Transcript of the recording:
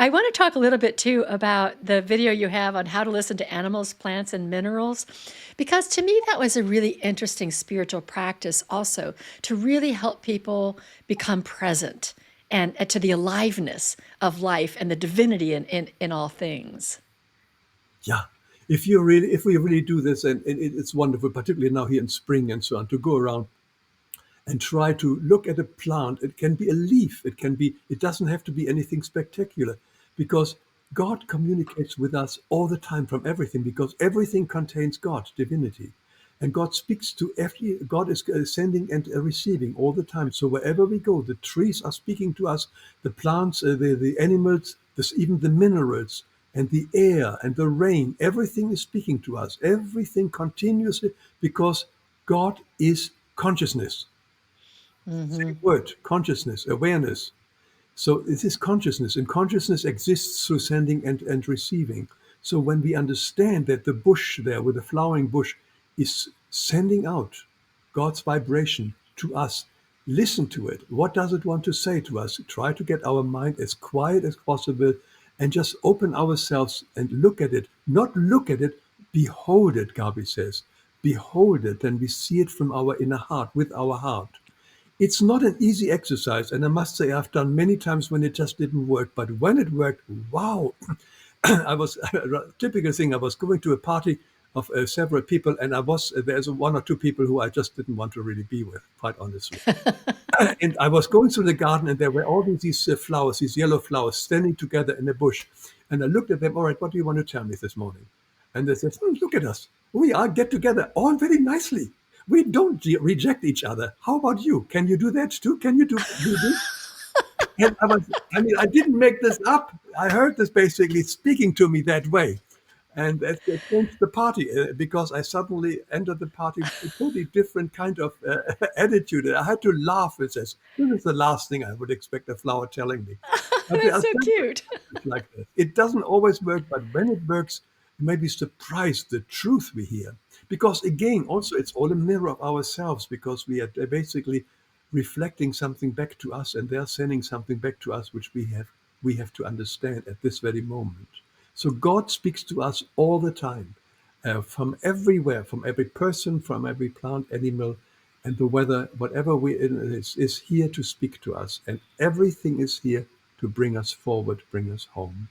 I want to talk a little bit too about the video you have on how to listen to animals, plants, and minerals, because to me that was a really interesting spiritual practice also to really help people become present and to the aliveness of life and the divinity in all things. Yeah. If we really do this, and it's wonderful, particularly now here in spring and so on, to go around and try to look at a plant. It can be a leaf. It doesn't have to be anything spectacular, because God communicates with us all the time from everything, because everything contains God, divinity. And God speaks to God is sending and receiving all the time. So wherever we go, the trees are speaking to us, the plants, the animals, even the minerals and the air and the rain, everything is speaking to us, everything continuously, because God is consciousness. Hmm. Same word, consciousness, awareness. So this is consciousness, and consciousness exists through sending and receiving. So when we understand that the bush there with the flowering bush is sending out God's vibration to us, listen to it. What does it want to say to us? Try to get our mind as quiet as possible and just open ourselves and look at it. Not look at it, behold it, Gabi says. Behold it, and we see it from our inner heart, with our heart. It's not an easy exercise, and I must say I've done many times when it just didn't work. But when it worked, wow! I was typical thing. I was going to a party of several people, and there's one or two people who I just didn't want to really be with, quite honestly. And I was going through the garden, and there were all these flowers, these yellow flowers, standing together in a bush. And I looked at them. All right, what do you want to tell me this morning? And they said, "Look at us. We are get together all very nicely. We don't reject each other. How about you? Can you do that too? Can you do this?" And I didn't make this up. I heard this basically speaking to me that way. And that changed the party, because I suddenly entered the party with a totally different kind of attitude. I had to laugh. It says, "This is the last thing I would expect a flower telling me." But there That's are so several cute. practices like that. It doesn't always work, but when it works, you may be surprised the truth we hear. Because again, also it's all a mirror of ourselves, because we are basically reflecting something back to us, and they're sending something back to us which we have to understand at this very moment. So God speaks to us all the time, from everywhere, from every person, from every plant, animal, and the weather, whatever we in is here to speak to us, and everything is here to bring us forward, bring us home.